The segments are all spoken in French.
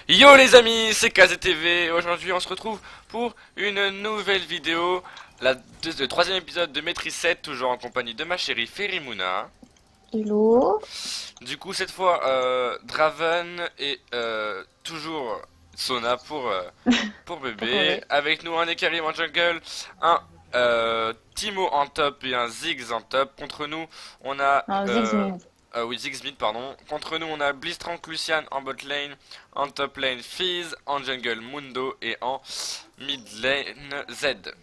Yo les amis, c'est KZTV. Aujourd'hui on se retrouve pour une nouvelle vidéo, le troisième épisode de Maîtrise 7, toujours en compagnie de ma chérie Ferimuna. Hello. Du coup cette fois Draven et toujours Sona pour Pour bébé. courir. Avec nous un Ekarim en jungle, un Timo en top et un Ziggs en top. Contre nous on a Un Ziggs. oui, Ziggs mid, pardon. Contre nous, on a Blistrank Lucian en bot lane, en top lane Fizz, en jungle Mundo et en mid lane Z.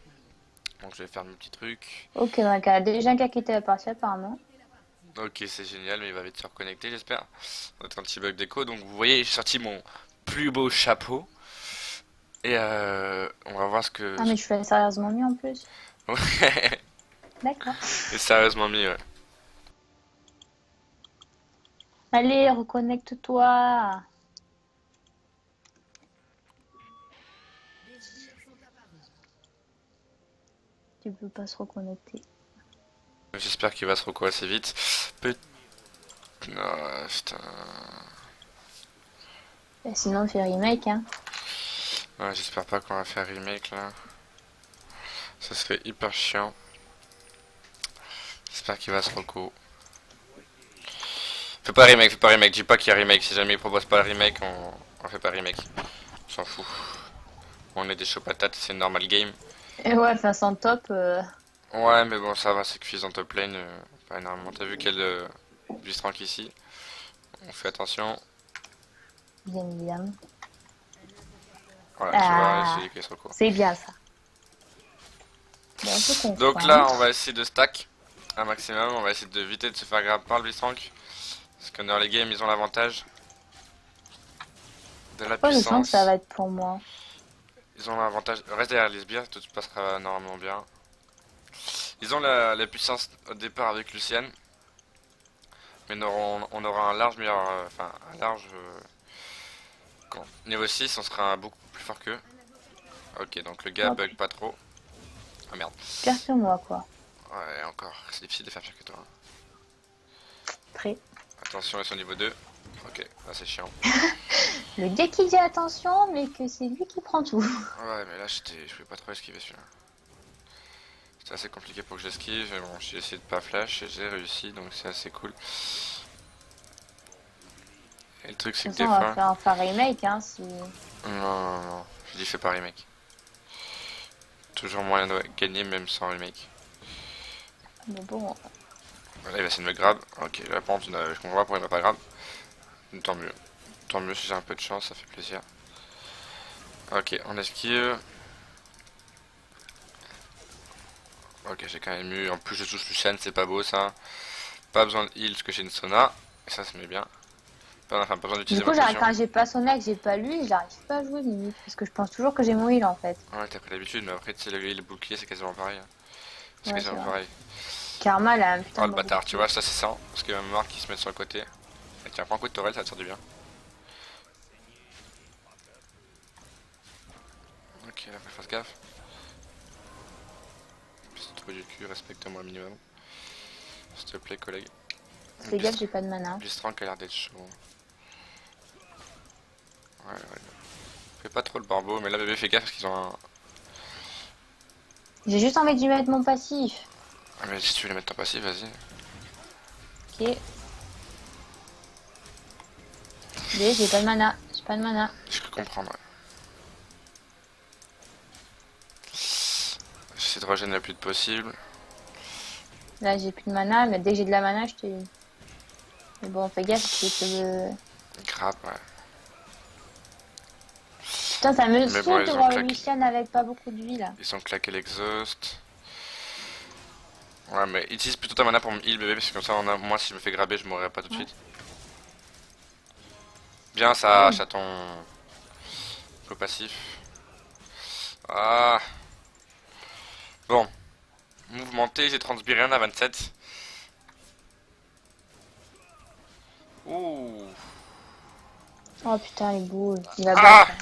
Donc je vais faire mes petits trucs. Ok, donc il y a déjà un qui a quitté la partie apparemment. Ok, c'est génial, mais il va vite se reconnecter, j'espère. Notre un petit bug d'écho. Donc vous voyez, j'ai sorti mon plus beau chapeau. Et on va voir ce que... Ah mais je fais sérieusement mieux en plus. Ouais, D'accord. et sérieusement mis, ouais. Allez, reconnecte-toi. Tu peux pas se reconnecter. J'espère qu'il va se reco assez vite. Peut... Non, putain... Et sinon, on fait remake, hein. Ouais, j'espère pas qu'on va faire remake là. Ça serait hyper chiant. J'espère qu'il va se reco. Fais pas remake, fais pas remake. Dis pas qu'il y a remake. Si jamais il propose pas le remake, on fait pas remake. On s'en fout. On est des chauds patates, c'est normal game. Et ouais, enfin sans top, Ouais, mais bon, ça va, c'est que Fizz en top lane. Pas énormément. T'as vu quel Blistrank ici. On fait attention. bien évidemment. Voilà, tu vois, Ah, c'est qui se reco. c'est bien ça. Bon, on peut Donc là, on va confondre. essayer de stack un maximum. On va essayer d'éviter de se faire grab par le Blistrank. Parce que dans les games, ils ont l'avantage de la Pourquoi je sens que ça puissance. va être pour moi? Ils ont l'avantage. Reste derrière les sbires, tout se passera normalement bien. Ils ont la puissance au départ avec Lucian. Mais on aura un large meilleur. Enfin, un large. Niveau 6, on sera beaucoup plus fort qu'eux. Ok, donc le gars Hop, bug pas trop. Ah merde. pire que moi, quoi. Ouais, encore. C'est difficile de faire pire que toi, hein. Très. Attention, ils sont niveau 2. Ok, là c'est chiant. Le gars qui dit attention, mais que c'est lui qui prend tout. Ouais, mais là je pouvais pas trop esquiver celui-là. C'était assez compliqué pour que j'esquive. Mais bon, j'ai essayé de pas flash et j'ai réussi, donc c'est assez cool. Et le truc, c'est De que toute des façon, on va fois. faire un remake, hein, si... Non, non, non. J'ai dit fais pas remake. Toujours moyen de gagner même sans remake. Mais bon, Là, il va essayer de me grab. Ok, la pente, je comprends pas pourquoi il m'a pas grab. Tant mieux. Tant mieux si j'ai un peu de chance, ça fait plaisir. Ok, on esquive. Ok, j'ai quand même eu. En plus, je touche Lucian, c'est pas beau ça. Pas besoin de heal parce que j'ai une Sona. Et ça, ça met bien. Enfin, pas besoin du d'utiliser coup, ma potion. quand j'ai pas Sona, que j'ai pas lui, j'arrive pas à jouer limite. Parce que je pense toujours que j'ai mon heal en fait. Ouais, t'as pris l'habitude, mais après, tu sais, le bouclier, c'est quasiment pareil, hein. C'est Ouais, c'est quasiment vrai. pareil. Karma, elle a un Oh putain le de bon bâtard, tu bouclier. vois, ça c'est ça. Parce qu'il y a marre qui se met sur le côté. Et tiens, prends un coup de tourelle, ça te sort du bien. Ok, là, faut faire gaffe. Petit trou du cul, respecte-moi un minimum. S'il te plaît, collègue. Fais gaffe, j'ai pas de mana. Blistrank a l'air d'être chaud. Ouais, ouais. Fais pas trop le barbeau, mais là, bébé, fais gaffe parce qu'ils ont un. J'ai juste envie de lui mettre mon passif. Ah, mais si tu veux les mettre en passif, vas-y. Ok. B, j'ai pas de mana. J'ai pas de mana. Je peux comprendre, ouais. J'essaie de régénérer le plus de possible. Là, j'ai plus de mana, mais dès que j'ai de la mana, je te... Mais bon, fais gaffe, c'est que... Grave, ouais. Putain, ça me Mais bon, saoule de voir le Lucian avec pas beaucoup de vie, là. ils ont claqué l'exhaust. Ouais, mais utilise plutôt ta mana pour me heal bébé, parce que comme ça, moi, si je me fais grabber, je mourrai pas tout de Ouais. suite. Bien ça, Oh. chaton. Go passif. Ah. Bon. Mouvementé, j'ai transbiré un à 27. Ouh. Oh putain, les boules. Il va Ah. battre, hein.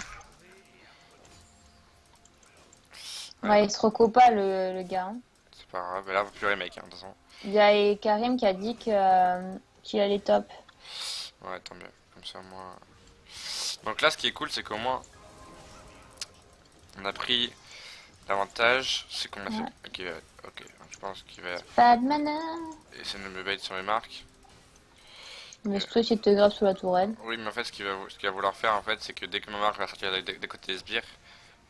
Ouais, Ouais, il se reco pas, le gars, hein. c'est pas grave, mais là, on va plus remake, hein, de toute façon. Il y a Karim qui a dit que qu'il allait top. Ouais, tant mieux. Comme ça, moi. Donc là, ce qui est cool, c'est qu'au moins, on a pris l'avantage, c'est qu'on a Ouais. fait... Ok, je pense qu'il va Pas de mana. essayer de me bait sur les marques. Mais c'est toi qui te grave sous la tourelle. Oui, mais en fait, ce qu'il va vouloir faire, en fait, c'est que dès que ma marque va sortir des côtés des sbires,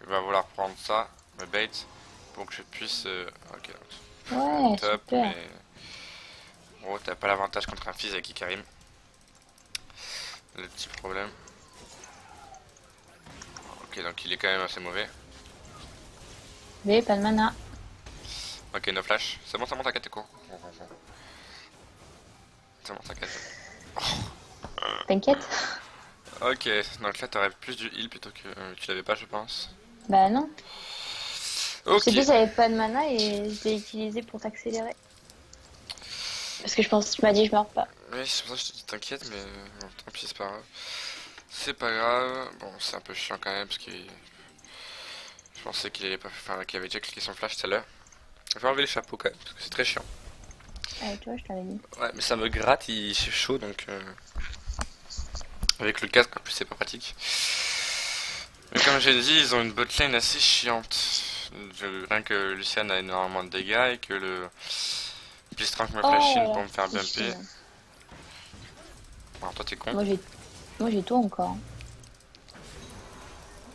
il va vouloir prendre ça, me bait, pour que je puisse... Ok, Ouais, top, super. mais... Gros, t'as pas l'avantage contre un fils avec Ikarim. Le petit problème. Ok, donc il est quand même assez mauvais. Mais pas de mana. Ok, no flash. C'est bon, t'inquiète, t'es court. C'est bon, t'inquiète. T'inquiète. Ok, donc là t'aurais plus du heal plutôt que... tu l'avais pas, je pense. Bah non. Je Ok. sais plus, j'avais pas de mana et je l'ai utilisé pour t'accélérer. Parce que je pense que tu m'as dit je meurs pas. Oui, c'est pour ça que je te dis t'inquiète, mais bon, tant pis, c'est pas grave. C'est pas grave. Bon, c'est un peu chiant quand même, parce que... Je pensais qu'il allait pas... Enfin, qu'il avait déjà cliqué son flash tout à l'heure. Je vais enlever le chapeau quand même, parce que c'est très chiant. Ah, tu vois, je t'avais dit. Ouais, mais ça me gratte, c'est chaud, donc... Avec le casque, en plus, c'est pas pratique. Mais comme j'ai dit, ils ont une botlane assez chiante. Rien que Lucian a énormément de dégâts et que le Blitzcrank me flash in Oh, pour me faire c'est bumper. chiant. Alors toi t'es con. Moi j'ai tout encore.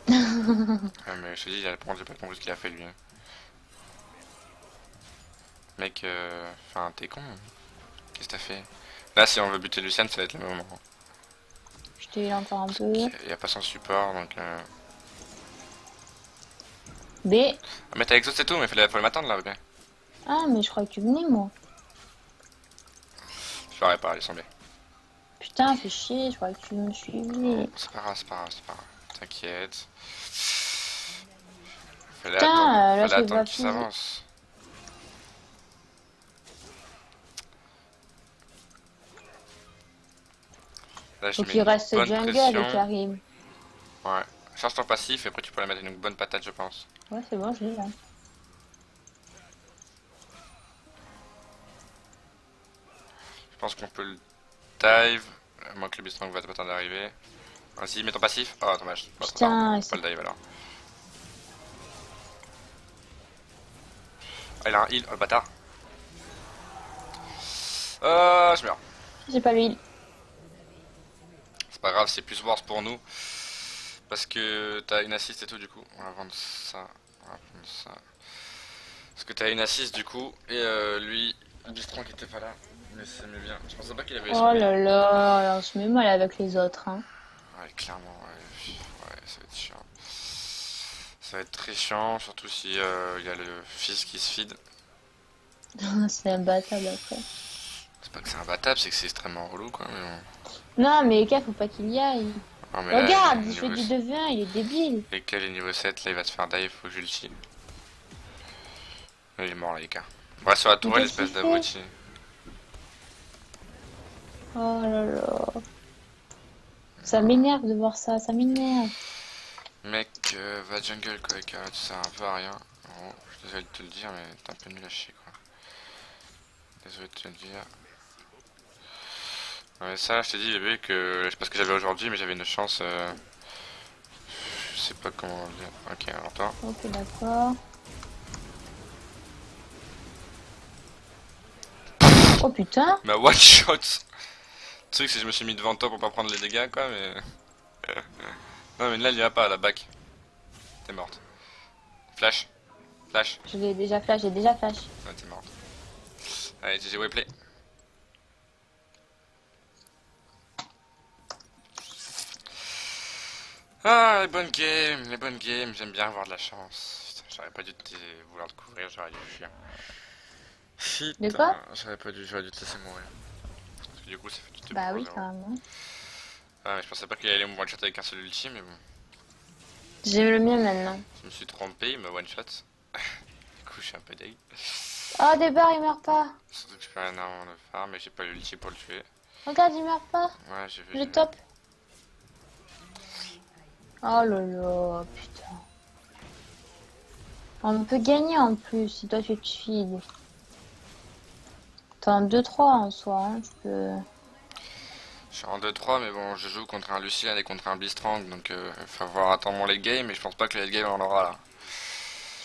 Ouais, mais je te dis, j'ai pas compris ce qu'il a fait lui. Mec, enfin t'es con. Qu'est-ce que t'as fait? Là si on veut buter Lucian ça va être le moment. Je t'ai eu encore un Parce peu. qu'il y a pas son support donc... B. Ah, mais t'as exhaust et tout, mais faut le m'attendre là, ok. Ah, mais je croyais que tu venais, moi. Je l'aurais pas, laisse tomber. Putain, fais chier, je croyais que tu me suivais. C'est pas grave, c'est pas grave, c'est pas grave. T'inquiète. Putain, là Fallait je le attendre vois qu'il plus. s'avance. Là je Faut mets qu'il une reste bonne jungle pression. avec Karim. Ouais. Charge ton passif et après tu pourrais mettre une bonne patate je pense. Ouais, c'est bon, je l'ai là. Je pense qu'on peut le dive. À moins que le Blitzcrank va pas tarder d'arriver. Vas-y, mets ton passif. Oh dommage. Pas trop tard. Putain, Pas le dive alors. Ah il a un heal, oh le bâtard. Je meurs. j'ai pas l'huile. C'est pas grave, c'est plus worse pour nous. Parce que t'as une assist et tout du coup. On va vendre ça. On va prendre ça. Parce que t'as une assist du coup. Et lui, le Blitzcrank était pas là. Mais c'est mieux bien. Je pensais pas qu'il avait Oh SB. là là, on se met mal avec les autres, hein. Ouais, clairement, ouais. Ouais, ça va être chiant. Ça va être très chiant, surtout si y a le fils qui se feed. C'est imbattable après. C'est pas que c'est imbattable, c'est que c'est extrêmement relou quoi. Mais bon. Non, mais Eka, faut pas qu'il y aille. Non, mais là, Regarde, il est il fait niveau... du 2v1, il est débile. Eka, il est niveau 7, là il va se faire dive, faut que je le tue. Il est mort là, Eka. Bref, sur la Mais tourelle, qu'est-ce qu'il espèce fait? d'abruti. Oh là là. Ça m'énerve de voir ça, ça m'énerve. Mec, va jungle quoi, Eka, tu sers un peu à rien. Oh, je suis désolé de te le dire, mais t'es un peu nul à chier quoi. Désolé de te le dire. Ouais, ça, je t'ai dit, bébé, que je sais pas ce que j'avais aujourd'hui, mais j'avais une chance. Je sais pas comment dire. Ok, alors toi. Ok, d'accord. Oh putain. Ma one shot. Le truc, c'est que je me suis mis devant toi pour pas prendre les dégâts, quoi, mais. Non, mais là, il y va pas, la back. T'es morte. Flash. Flash. Je l'ai déjà flash, j'ai déjà flash. Ouais, t'es morte. Allez, GG Wayplay. Ah, les bonnes games, j'aime bien avoir de la chance. Putain, j'aurais pas dû vouloir te couvrir, j'aurais dû fuir. De quoi? Putain, j'aurais dû te laisser mourir. Parce que du coup, ça fait du 2 Bah pour oui, 0. carrément. Ah, mais je pensais pas qu'il allait me one-shot avec un seul ulti, mais bon. J'aime le mien maintenant. Je me suis trompé, il m'a one-shot. Du coup, je suis un peu deg. Oh, débarre, il meurt pas. Surtout que je peux rien à le faire, mais j'ai pas l'ulti pour le tuer. Regarde, il meurt pas. Ouais, j'ai vu. Je top. Oh là là, putain. On peut gagner en plus si toi tu te fides. T'es en 2-3 en soi, hein, tu peux... Je suis en 2-3, mais bon, je joue contre un Lucien et contre un Blitzcrank, donc il va falloir attendre mon late game, mais je pense pas que le late game on aura là.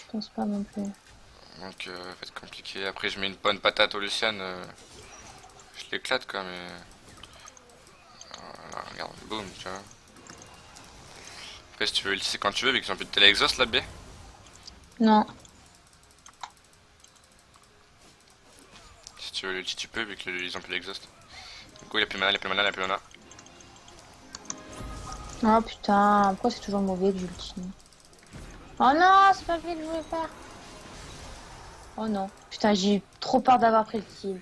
Je pense pas non plus. Donc ça va être compliqué. Après, je mets une bonne patate au Lucian, je l'éclate quoi, mais. Voilà, regarde, boum, tu vois. Après, si tu veux ulti, c'est quand tu veux, vu qu'ils ont plus de télé-exhaust là, B. Non. Si tu veux l'ulti, tu peux, vu qu'ils ont plus l'exhaust. Du coup, il a plus mana, il a plus mana, il a plus mana. Oh putain, pourquoi c'est toujours mauvais que j'ultime? Oh non, c'est pas le que je voulais faire. Oh non. Putain, j'ai eu trop peur d'avoir pris le kill.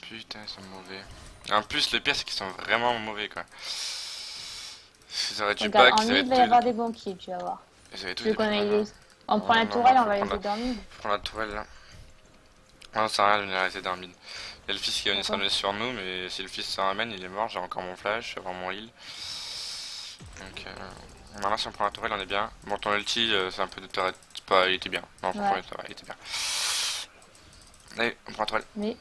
Putain, ils sont mauvais. Et en plus, le pire, c'est qu'ils sont vraiment mauvais quoi. Ils auraient dû Regarde, back, en ils avaient mid, il va y tous. avoir des bons kills, tu vas voir. Ils avaient tous Tu veux des qu'on plus aille mana. les... On prend Non, la non, tourelle, non, on va les aider en mid. faut prendre la tourelle là. Non, ça sert à rien de venir arrêter dans le mid. Il y a le fils qui va venir se Pourquoi? ramener sur nous, mais si le fils se ramène, il est mort. J'ai encore mon flash, j'ai vraiment mon heal. Donc, maintenant, si on prend la tourelle, on est bien. Bon, ton ulti, c'est un peu de turret. C'est pas, il était bien. Non, franchement, Ouais. il était bien. Allez, on prend la tourelle. Mais,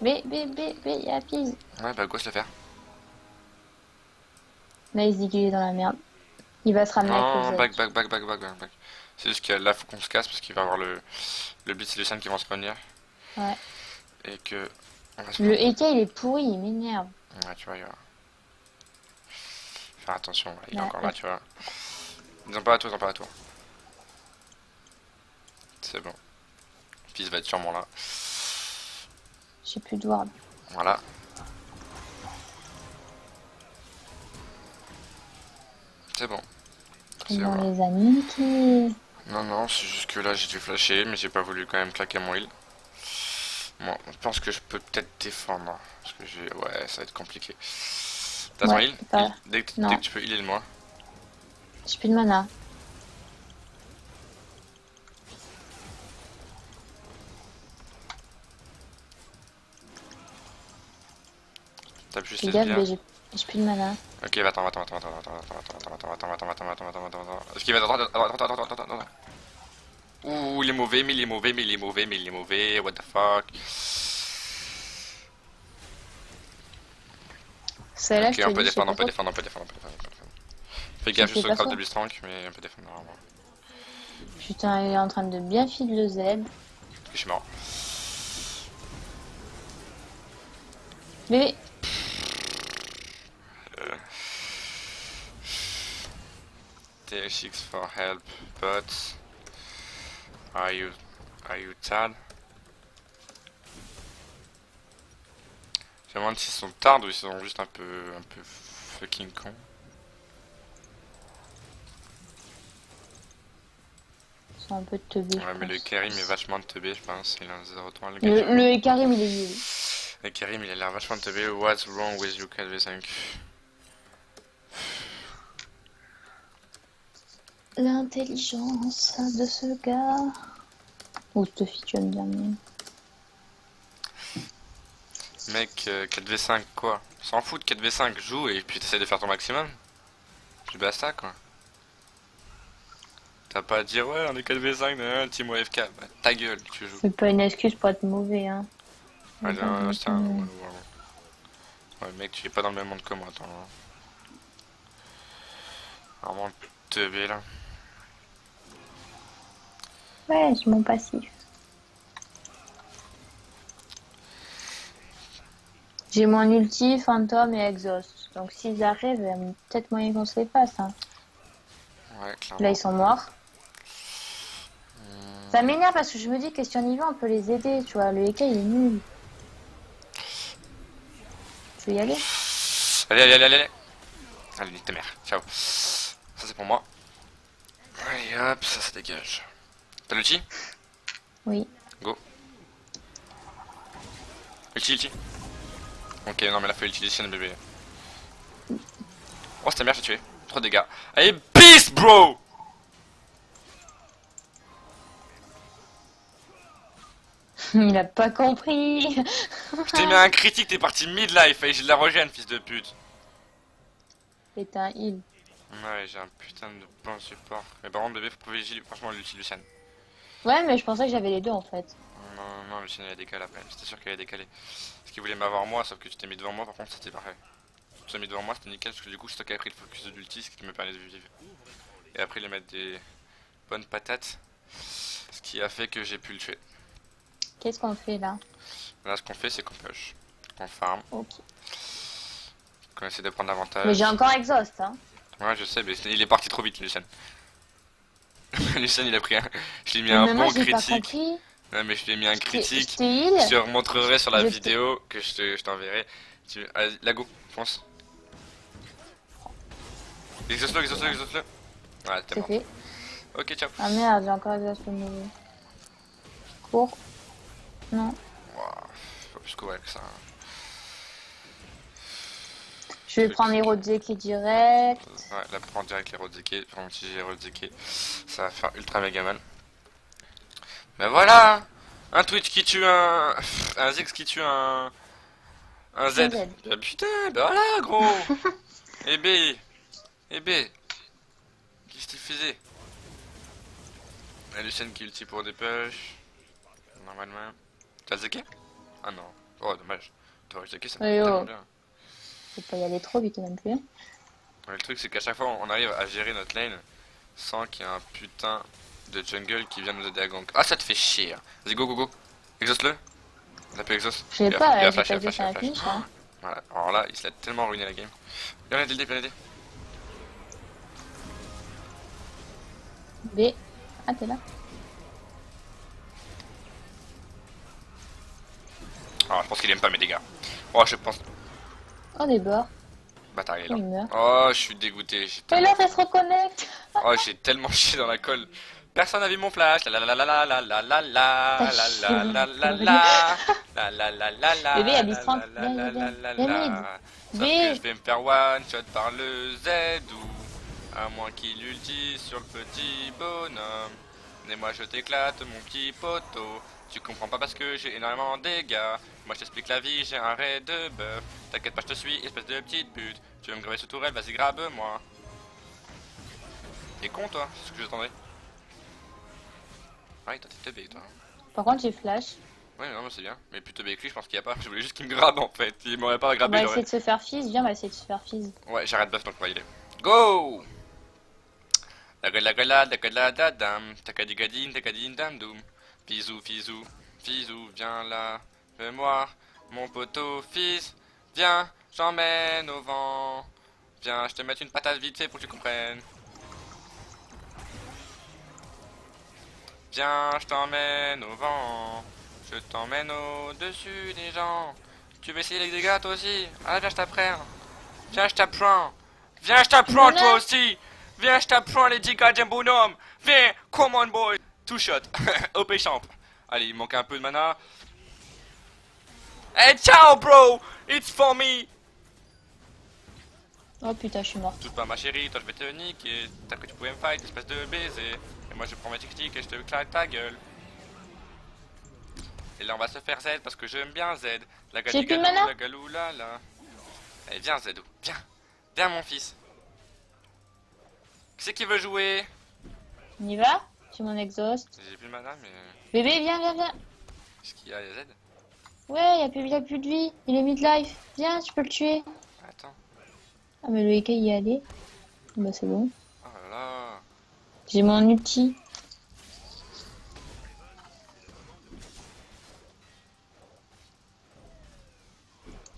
il y a Fizz. Ouais, bah, go se le faire. Là, il se dit qu'il est dans la merde. Il va se ramener avec Non, le Z. back. C'est juste que là, faut qu'on se casse parce qu'il va y avoir le Blitz et Lucian qui vont se revenir. Ouais. Et que. On va se Le prendre. EK, il est pourri, il m'énerve. Ouais, tu vois, il va. Faire attention, il est Ouais, encore là, tu vois. Ils ont pas à tour. C'est bon. Fils va être sûrement là. j'ai plus de ward. Voilà. C'est bon. C'est Comment bon. les a niqués. Non, c'est juste que là j'ai dû flasher, mais j'ai pas voulu quand même claquer mon heal. Bon, je pense que je peux peut-être défendre. Parce que j'ai. Ouais, ça va être compliqué. T'as ton Ouais, heal pas... dès Non, que tu peux healer moi. j'ai plus de mana. T'as plus Fais les gaffe, bien. j'ai plus de mana. Ok, va-t'en. Est-ce qu'il va attends. Ouh, il est mauvais, mais il est mauvais, what the fuck. Celle-là, Ok, je te on peut dis, je sais défendre, pas trop. Fais Je gaffe sais juste au pas grab trop. de Blitzcrank, mais on peut défendre normalement. Putain, il est en train de bien feed le Z. Parce que je suis mort. Bébé, TX for help, but are you tad? Je me demande s'ils sont tards ou ils sont juste un peu fucking cons. c'est un peu de teubé, Ouais, je mais le pense. Karim est vachement teubé, je pense. Il a un 0-3 le Le, gars. le Karim, il est nul. Le Karim, il a l'air vachement teubé. What's wrong with you, 4v5? L'intelligence de ce gars. Ou cette fille, tu vas me dire mieux. Mec, 4v5 quoi? S'en fout de 4v5, joue et puis t'essaies de faire ton maximum. Puis basta quoi. T'as pas à dire ouais on est 4v5, team OFK. Bah, ta gueule, tu joues. C'est pas une excuse pour être mauvais, hein. Ouais, Pas de tiens, mauvais. ouais, mec, tu es pas dans le même monde que moi, attends. Vraiment teubé là. Ouais, c'est mon passif. J'ai mon ulti, fantôme et exhaust. Donc s'ils arrivent, il y a peut-être moyen qu'on se les fasse. Hein. Ouais, clairement. Là, ils sont morts. Ça m'énerve parce que je me dis que si on y va, on peut les aider. Tu vois, le EK, il est nul. Tu veux y aller? Allez. Allez, nique ta mère. Ciao. Ça c'est pour moi. Allez hop, ça dégage. T'as l'ulti? Oui. Go. Ulti. Ok, non mais là fait ulti Lucian bébé. Oh c'était bien, j'ai tué. Trop de dégâts. Allez, peace bro! Il a pas compris. Je t'ai mis un critique, t'es parti mid-life et j'ai de la régène, fils de pute. C'est un heal. Ouais, j'ai un putain de bon support. Mais par contre, bébé, faut privilégier franchement l'ulti Lucian. Ouais, mais je pensais que j'avais les deux en fait. non, non, Lucien il a décalé après. J'étais sûr qu'il allait décaler. Parce qu'il voulait m'avoir moi, sauf que tu t'es mis devant moi, par contre c'était parfait. Tu t'es mis devant moi, c'était nickel, parce que du coup, c'est toi qui avais pris le focus de l'ulti, ce qui me permet de vivre. Et après, il mettre des bonnes patates, ce qui a fait que j'ai pu le tuer. Qu'est-ce qu'on fait là? Là, ce qu'on fait, c'est qu'on push, qu'on farm, Ok. qu'on essaie de prendre Mais l'avantage. j'ai encore exhaust, hein. Ouais, je sais, mais il est parti trop vite, Lucien. Lucien, il a pris un. Je lui ai mis Mais un même moi, bon j'ai pas critique. compris. Ouais, mais je lui ai mis un Je critique. t'ai heal. Je te remontrerai sur la Je vidéo que je t'enverrai. Allez, la go, fonce. Exauce-le, exauce-le, exauce-le. Ouais, t'es C'est mort. fait. Ok, ciao. Ah merde, j'ai encore exhaust le mauvais. Cours. Non. Ouah, faut pas plus courir que ça. Je vais prendre les Rodzeki direct. Ouais, là, prends direct les Rodzeki. Prends si j'ai Rodzeki. Ça va faire ultra méga mal. Mais voilà! Un Twitch qui tue un. Un Ziggs qui tue un. Un Z. Un Z. Bah putain, bah voilà, gros! Eh B! Eh B! Qu'est-ce qu'il faisait? La Lucienne qui ulti pour des push. Normalement. T'as le Zeki? Ah non. Oh, dommage. T'aurais le Zeki, ça Oui, me oh. tellement bien. Faut pas y aller trop vite non plus. Ouais, le truc, c'est qu'à chaque fois, on arrive à gérer notre lane sans qu'il y ait un putain de jungle qui vient nous aider à gank. Ah, ça te fait chier. Hein. Vas-y, go, go, go. Exauce-le. On appelle exauce. Je sais Il a pas, j'ai flash, pas il a dit flash, il ça a à flash. finish, hein. Voilà. Alors là, il se l'a tellement ruiné la game. Viens l'aider, viens l'aider. B. Ah, t'es là. Alors, je pense qu'il aime pas mes dégâts. Oh, je pense. Oh, des bords. Bâtard, il est Il là. meurt. Oh, je suis dégoûté. Et Tellement... là, ça se reconnecte. Oh, j'ai tellement chié dans la colle. Personne n'a vu mon flash. La la la la la la la la la la la la la la la la la la. Bébé, il y a Bistrand. la la la la la. Sauf B. que je vais me faire one shot par le Z ou à moins qu'il ulti sur le petit bonhomme. Mais moi je t'éclate mon petit poteau. Tu comprends pas parce que j'ai énormément de dégâts. Moi je t'explique la vie, j'ai un raid de bœuf. T'inquiète pas, je te suis, espèce de petite pute. Tu veux me graver sous tourelle, vas-y grabe-moi. T'es con toi, c'est ce que j'attendais. Ah, toi t'es teubé toi. Par contre, j'ai flash. Ouais, non, mais c'est bien. Mais plus teubé que lui, je pense qu'il y a pas. Je voulais juste qu'il me grabe en fait. Il m'aurait pas On grabé, va j'aurais. essayer de se faire fizz. Viens, on va essayer de se faire fizz. Ouais, j'arrête buff donc on va y aller. Go! La dam, takadigadin, takadin dam doum. Fizou, fizou, fizou, viens là, fais-moi, mon poteau fils. Viens, j'emmène au vent. Viens, je te mets une patate vite fait pour que tu comprennes. Viens, je t'emmène au vent. Je t'emmène au-dessus des gens. Tu veux essayer les dégâts toi aussi? Ah, viens, je t'apprends. Viens, je t'apprends. Viens, je t'apprends toi aussi. Viens, je t'apprends les dégâts d'un bonhomme. Viens, come on boy. Two shot. OP champ. Allez, il manque un peu de mana. Hey, ciao bro. It's for me. Oh putain, je suis mort. Touche pas ma chérie, toi je vais te niquer. T'as que tu pouvais me fight, espèce de baiser. Et moi je prends ma tic-tic et je te claque ta gueule. Et là on va se faire Z parce que j'aime bien Z. La J'ai plus de mana. la galou la la. Allez viens Zedou, viens. Viens mon fils. Qui c'est qui veut jouer? On y va? J'ai mon exhaust. J'ai plus de mana mais... Bébé, viens, viens, viens. Qu'est-ce qu'il y a, Z? Ouais, y a plus de vie. Il est mid-life. Viens, tu peux le tuer. Attends. Ah, mais le EK y est allé. Bah, c'est bon. Oh là là. J'ai mon ulti.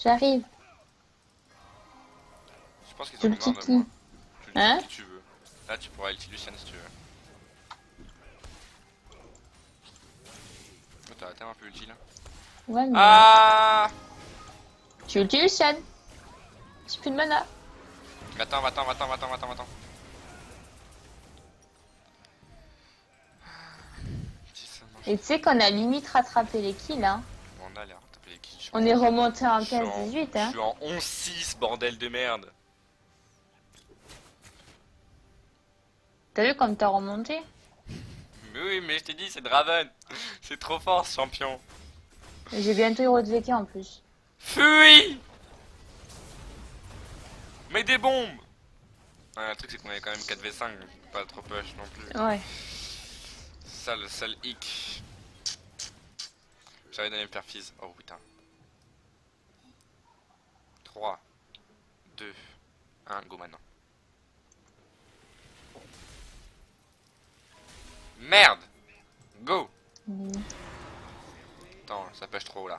J'arrive. Je pense qu'ils C'est ont le besoin petit de moi. qui. Tu le Hein? dis si tu veux. Là tu pourras ulti Lucian si tu veux. Oh, t'as tellement plus ulti là. Ouais, mais. Ah! Tu ulti Lucian. J'ai plus de mana. Attends. Si ça marche. Et tu sais qu'on a limite rattrapé les kills, hein. Bon, on a l'air de taper les kills. On est remonté en Je suis en- 15-18, Je hein. suis en 11-6, bordel de merde. T'as vu comme t'as remonté? Mais oui, mais je t'ai dit, c'est Draven. C'est trop fort, ce champion. Et j'ai bientôt Hero de VK en plus. Fuis! Mets des bombes! Ouais, le truc, c'est qu'on avait quand même 4v5, donc pas trop push non plus. Ouais. Ça, le seul hic. J'arrive d'aller me faire fizz. Oh putain. 3, 2, 1, go maintenant. Merde! Go! Oui. Attends, ça pêche trop là.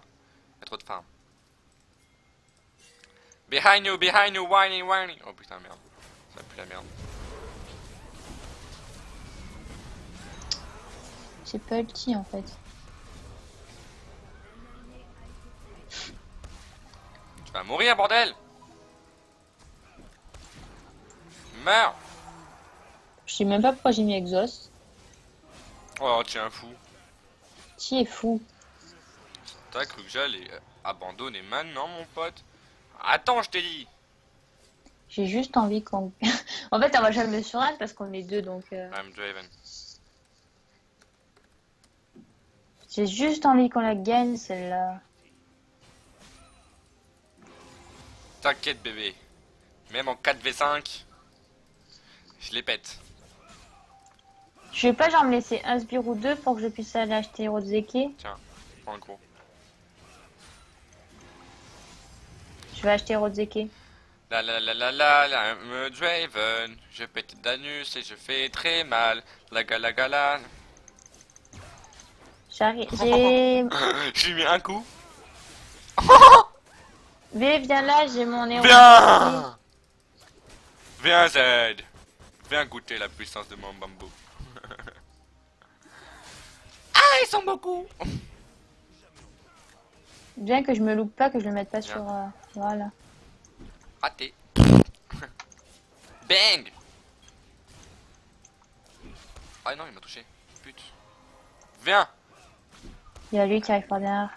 Il y a trop de farm. Behind you, whining, whining. Oh putain, merde. Ça pue la merde. J'ai pas ulti en fait. Tu vas mourir, bordel! Meurs! Je sais même pas pourquoi j'ai mis exhaust. Oh, tu es un fou. Qui est fou? T'as cru que j'allais abandonner maintenant, mon pote? Attends, je t'ai dit! J'ai juste envie qu'on... En fait, on va jamais le surrun parce qu'on est deux, donc... I'm Draven. J'ai juste envie qu'on la gagne, celle-là. T'inquiète, bébé. Même en 4v5, je les pète. Je vais pas genre me laisser un sbire ou deux pour que je puisse aller acheter Rozeke. Tiens, prends le gros. Je vais acheter Rozeke. La la la la la la, I'm Draven. Je pète d'anus et je fais très mal. La gala gala. J'arrive... J'ai... J'ai mis un coup. V, viens là, j'ai mon héros. Viens! Viens, Zed. Viens goûter la puissance de mon bambou. Ah, ils sont beaucoup! Bien que je me loupe pas, que je le mette pas sur... voilà. Raté. Bang! Ah non, il m'a touché. Pute. Viens! Il y a lui qui arrive par derrière.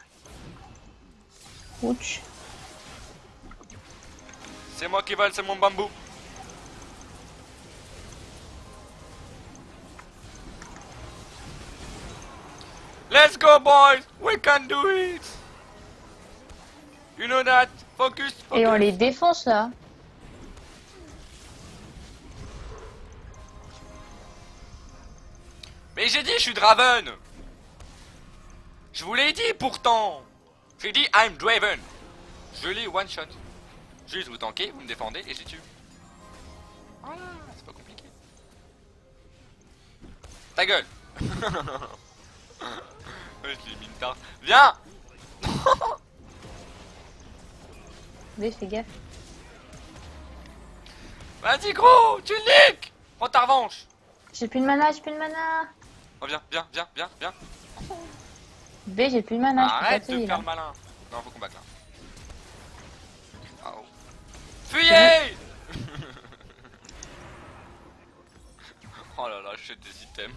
Ouch. C'est moi qui vole, c'est mon bambou. Let's go, boys! We can do it! You know that? Focus, focus. Et on les défonce là. Mais j'ai dit, je suis Draven! Je vous l'ai dit pourtant! J'ai dit, I'm Draven! Je l'ai one shot. Juste vous tankez, vous me défendez et je les tue. Voilà, c'est pas compliqué. Ta gueule! Ouais, je l'ai mis une tarte. Viens! V, fais gaffe. Vas-y gros, tu le niques! Prends ta revanche! J'ai plus de mana, j'ai plus de mana. Oh viens, viens, viens, viens, viens! B, j'ai plus de mana, je peux pas Arrête de t'aider, faire là. le malin! Non, faut combattre là. Ah, oh. Fuyez! Oh là là, je jette des items.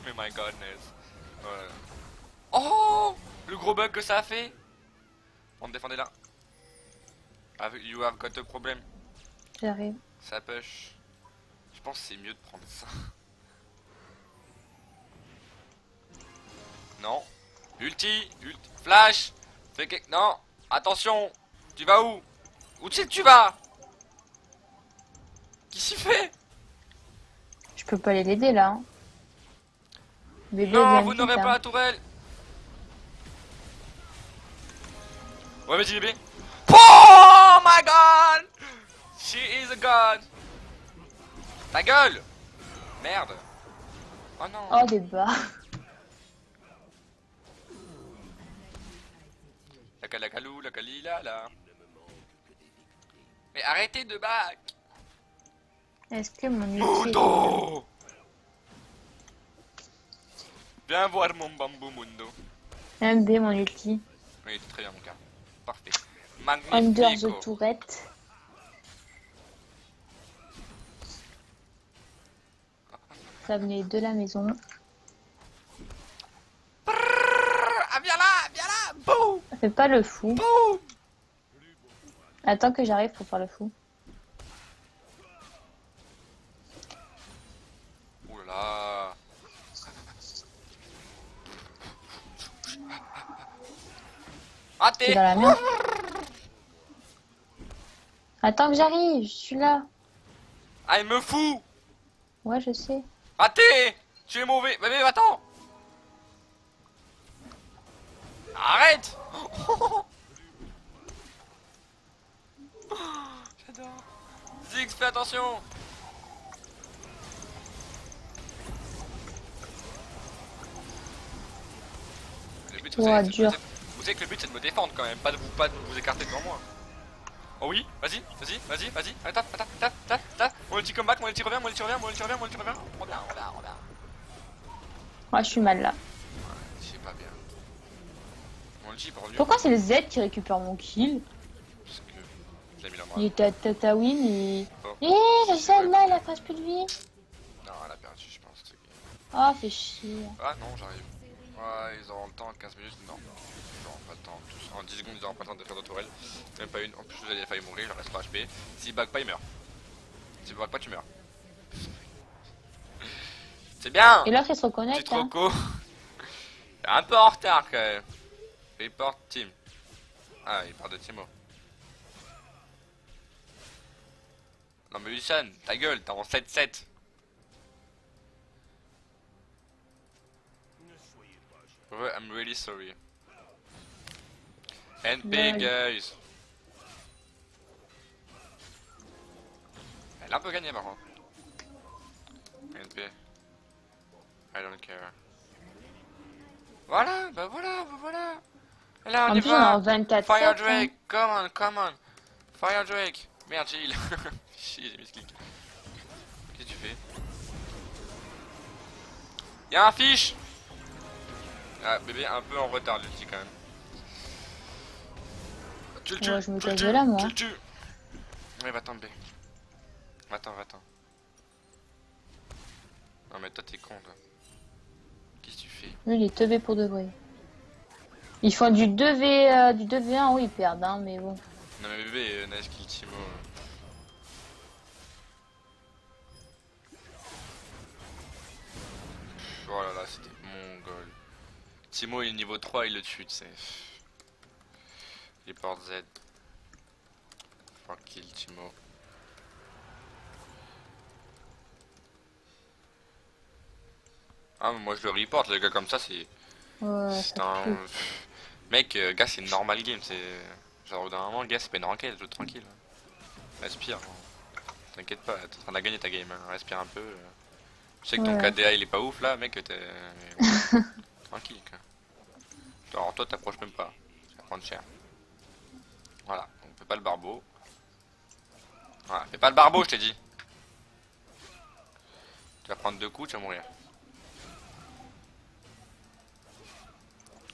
Mais my godness. Voilà. Oh! Le gros bug que ça a fait! On me défendait là. You have got a problem. J'arrive. Ça push. Je pense que c'est mieux de prendre ça. Non. Ulti, flash. Fais quelque... Non. Attention. Tu vas où? Où c'est que tu vas? Qu'est-ce qu'il fait? Je peux pas aller l'aider là. Hein. Bébé, Non, viens vous vite, n'aurez hein. pas la tourelle. Ouais, vas-y bébé. Oh my god! She is a god. Ta gueule! Merde. Oh non. Oh, des bas. La calacalou, la calila là. Mais arrêtez de back. Est-ce que mon ulti... Mundo! Viens voir mon bambou Mundo. MB, mon ulti. Oui, très bien mon gars. Parfait. Under Magnifico. the tourette. Ça venait de la maison. Ah viens là, boum, Fais pas le fou. boum. Attends que j'arrive pour faire le fou. Oh là là. T'es Raté. dans la merde. Attends que j'arrive, je suis là. Ah il me fout. Ouais, je sais. Raté. Tu es mauvais. Bébé, attends. Arrête. J'adore. Ziggs, fais attention. Le but, vous Ouais, savez, dur. vous savez que le but c'est de me défendre quand même, pas de vous écarter devant moi. Oh oui, vas-y. Attends. Mon ulti comeback, mon ulti revient. Reviens. Ouais, je suis mal là. Je sais pas bien. Mon ulti est pas revenu. Pourquoi c'est le Z qui récupère mon kill? Parce que je l'ai mis dans moi. Il est à win et... Oh. Le Z là, il a presque plus de vie. Non, elle a perdu, je pense. Ah, fait chier. Ah non, j'arrive. Ouais, ils auront le temps, 15 minutes, non. Ils auront pas le temps. En 10 secondes, ils auront pas le temps de faire de tourelle. Même pas une. En plus, vous allez failli mourir, il reste 3 HP. S'il bug pas, il meurt. S'il bug pas, tu meurs. C'est bien! Et l'autre il se C'est reconnecte. trop Hein. court. Un peu en retard quand même. Report team. Ah, il part de Timo. Non mais Lucian, ta gueule, t'es en 7-7. I'm really sorry. NP Lol. guys. Elle a un peu gagné par contre. NP. I don't care. Voilà, bah voilà. Et là on En y plus, on est va. en 24 Fire 7. Drake, come on. Fire Drake. Merde, j'ai heal. Chier, j'ai mis ce clic. Qu'est-ce que tu fais? Y'a un fiche. Ah, bébé un peu en retard l'ulti quand même. Tu le tues, Ouais, je me tu le casse tues, de là, moi. tu le tues. Ouais, va-t'en, B. Va-t'en. Non mais toi t'es con toi. Qu'est-ce que tu fais? Lui, il est teubé pour de vrai. Ils font du 2v, du 2v1, oui, ils perdent, hein, mais bon. Non mais bébé, nice kill Timo. Oh là là, c'était mongol. Timo il est niveau 3, il le tue, tu sais. Il porte Z. Fuck kill Timo. Ah moi je le report, les gars comme ça c'est... Ouais, C'est ça un... pue. Mec, gars c'est une normal game, c'est... Genre d'un moment, gars c'est pas une ranked, joue tranquille. Respire, hein. T'inquiète pas, t'es en train de gagner ta game, hein. Respire un peu. Je sais que ton Ouais. KDA il est pas ouf là, mec, t'es... Tranquille quoi. Alors toi t'approches même pas, ça va prendre cher. Voilà, on fait pas le barbeau. Voilà, fais pas le barbeau je t'ai dit. Tu vas prendre 2 coups, tu vas mourir.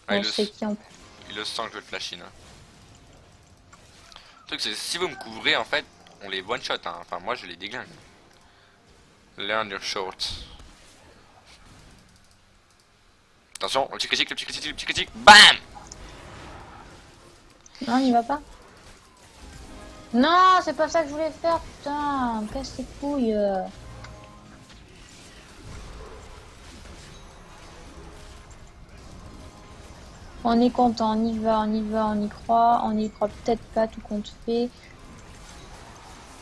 Ah, Bon, je sais qui en plus. il le sent que je le flash in. Hein. Le truc c'est si vous me couvrez en fait, on les one shot. Hein. Enfin moi je les déglingue. Learn your short. Attention, le petit critique. BAM! Non, il y va pas. Non, c'est pas ça que je voulais faire, putain. Casse tes couilles. On est content, on y va, on y croit. On y croit peut-être pas, tout compte fait.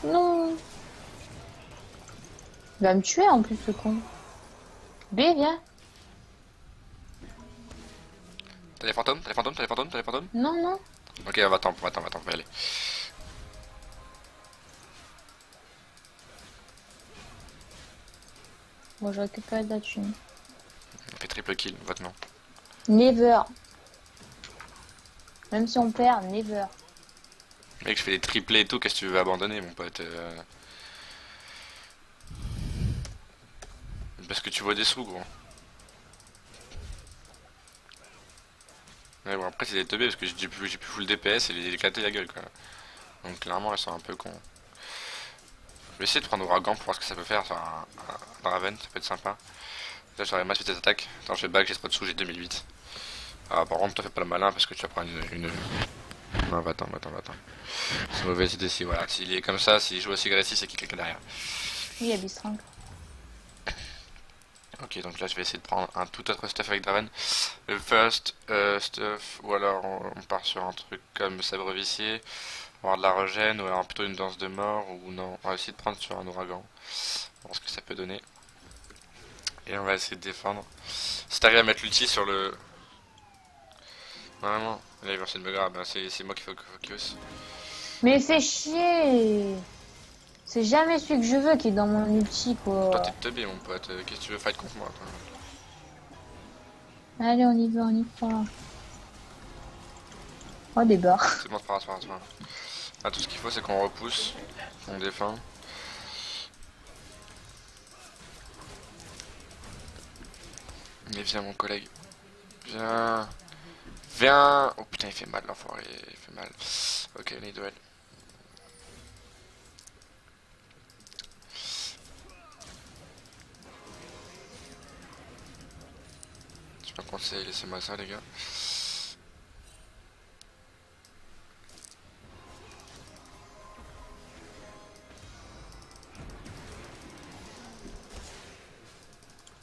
Non. Il va me tuer en plus, ce con. B, viens. T'as les fantômes? Non, non. Ok, va-t'en, on va y aller. Bon, je récupère de la thune. On fait triple kill, vote non. Never. Même si on perd, never. Mec, je fais des triplés et tout, qu'est-ce que tu veux abandonner, mon pote Parce que tu vois des sous, gros. Mais bon, après, c'est des teubés parce que j'ai plus full DPS et les éclater la gueule, quoi. Donc, clairement, elles sont un peu cons. Je vais essayer de prendre Ouragan pour voir ce que ça peut faire sur un Draven, ça peut être sympa. Là, j'aurais masse vitesse d'attaque. Attends, je fais back, j'ai trop de sous, j'ai 2008. Ah, par contre, toi, fais pas le malin parce que tu vas prendre une... Non, va-t'en. C'est mauvaise idée si, voilà. S'il est comme ça, s'il joue aussi agressif, c'est qu'il y a quelqu'un derrière. Oui, il y a Bistrank. Ok, donc là je vais essayer de prendre un tout autre stuff avec Draven. Le first stuff, ou alors on part sur un truc comme sabre vicié, avoir de la régène, ou alors plutôt une danse de mort, ou non. On va essayer de prendre sur un ouragan, voir ce que ça peut donner. Et on va essayer de défendre. Si t'arrives à mettre l'ulti sur le... Vraiment. Là, il va essayer de me grab. Hein. C'est moi qui faut focus. Mais fais chier! C'est jamais celui que je veux qui est dans mon ulti, Toi, t'es quoi. teubé, mon pote. Qu'est-ce que tu veux fight contre moi, toi? Allez, on y va, on y va. Oh, des barres. C'est bon, c'est pas grave, c'est pas grave, c'est pas grave. Ah, tout ce qu'il faut, c'est qu'on repousse. On défend. Mais viens, mon collègue. Viens. Viens. Oh putain, il fait mal, l'enfoiré. Il fait mal. Ok, on est duel. Je me conseille, laissez-moi ça, les gars.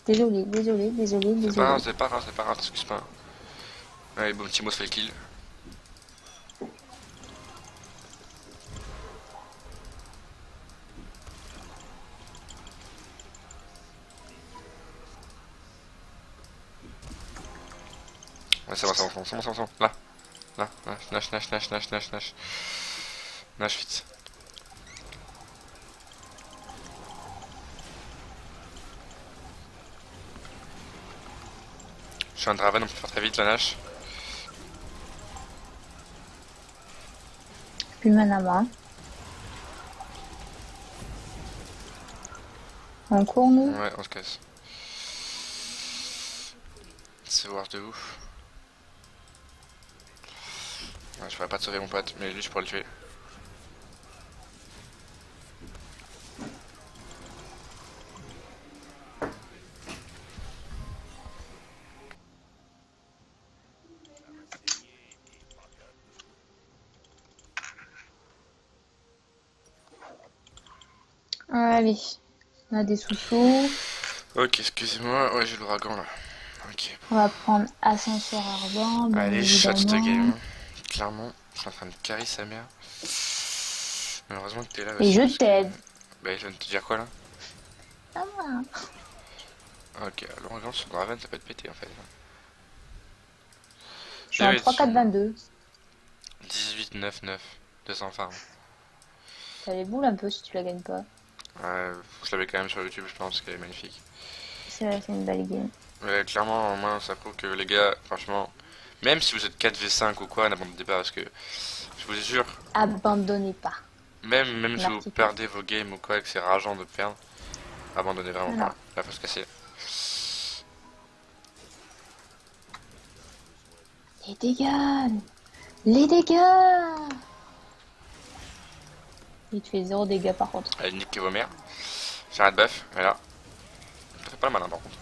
Désolé, désolé, désolé, C'est pas désolé. grave, c'est pas grave, c'est pas grave, t'excuses pas. Allez, bon, petit mot se fait le kill. Ouais, c'est bon, c'est bon, c'est bon, c'est bon, c'est bon. Là, là, nash, nash, nash, nash, nash, nash. Nash vite. Je suis un Draven, on peut faire très vite la Nash. Plus mana main. On court, nous? Ouais, on se casse. C'est voir de ouf. Ouais, je pourrais pas te sauver mon pote, mais lui je pourrais le tuer. Allez. On a des sous-sous. Ok, excusez-moi, ouais j'ai l'ouragan là. Ok. On va prendre ascenseur ardent, bien Allez, shot de évidemment. game. Clairement, je suis en train de carry sa mère. Malheureusement que t'es là Et aussi. je Parce que... t'aide. Bah, il vient de te dire quoi là? Ah. Ok, l'ouragan sur Draven ça peut être pété en fait. Je suis en 3-4-22. 18, 9, 9. 200 farm. T'as les boules un peu si tu la gagnes pas. Ouais, je l'avais quand même sur YouTube, je pense, parce qu'elle est magnifique. C'est vrai, c'est une belle game. Ouais, clairement, moi, ça prouve que les gars, franchement, même si vous êtes 4v5 ou quoi, n'abandonnez pas, parce que, je vous jure, Abandonnez pas. même si vous L'article. perdez vos games ou quoi, et que c'est rageant de perdre, abandonnez vraiment Non. pas. Là, faut se casser. Les dégâts. Les dégâts. Il te fait 0 dégâts par contre. Allez, niquez vos mères. J'arrête buff, et là, je fais pas le malin par contre.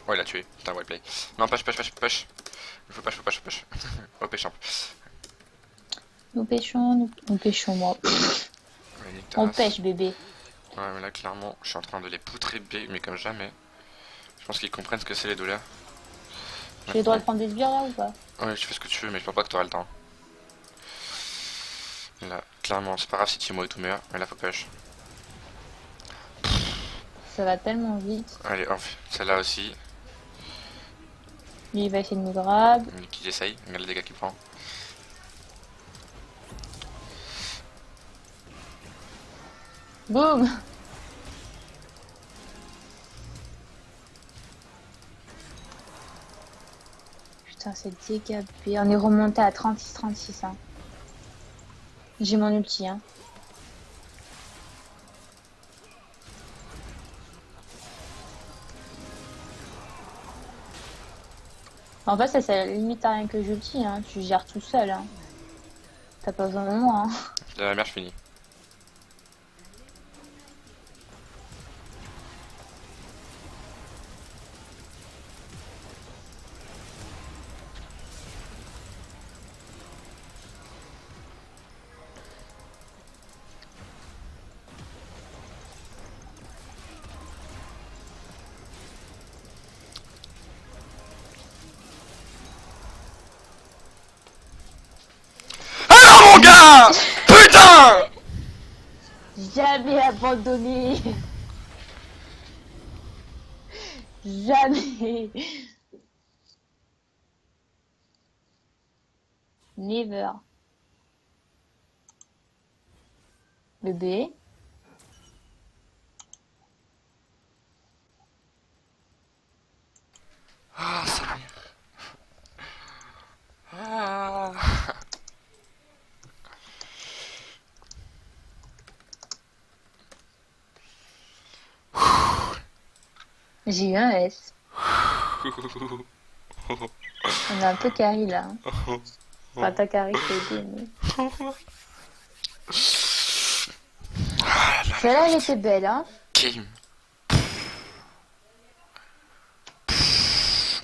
Oh, il a tué, putain, well play. Non, push, push, push, push. Faut push, faut push, faut push. Oh, péchamp. Nous pêchons, nous pêchons, moi. Ouais, nique ta On race. pêche, bébé. Ouais, mais là, clairement, je suis en train de les poutrer, mais comme jamais. Je pense qu'ils comprennent ce que c'est les douleurs. J'ai le droit de prendre des sbires là ou pas? Ouais, tu fais ce que tu veux, mais je pense pas que t'auras le temps. Là, clairement, c'est pas grave si Timo est tout meilleur, mais là, faut push. Ça va tellement vite. Allez, off, celle-là aussi. Lui il va essayer de nous grab. Qui essaye, regarde les dégâts qu'il prend. Boum. Putain, c'est dégâts. Puis on est remonté à 36-36. Hein. J'ai mon ulti. Hein. En fait, ça limite à rien que j'ulti. Hein. Tu gères tout seul. Hein. T'as pas besoin de moi. Hein. De la merde, je finis. Ah mon gars! Putain! Jamais abandonné. Jamais. Never. Bébé. Ah, ça va. Ah. J'ai eu un S. On a un peu carré là. Hein. Enfin, t'as carré, je t'ai dit, mais... Celle-là, elle était belle, hein. Game.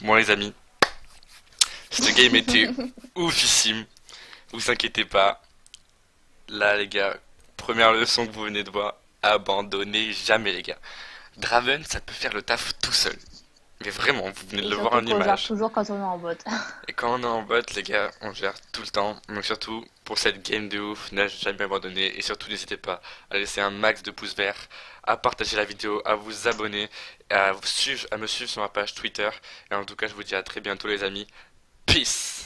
Bon les amis, cette game était oufissime. Vous inquiétez pas. Là les gars, première leçon que vous venez de voir, abandonnez jamais les gars. Draven, ça peut faire le taf tout seul. Mais vraiment, vous venez de Et le voir surtout en qu'on gère image. toujours quand on est en bot. Et quand on est en bot, les gars, on gère tout le temps. Donc surtout, pour cette game de ouf, n'a jamais abandonné. Et surtout, n'hésitez pas à laisser un max de pouces verts, à partager la vidéo, à vous abonner, à me suivre sur ma page Twitter. Et en tout cas, je vous dis à très bientôt les amis. Peace!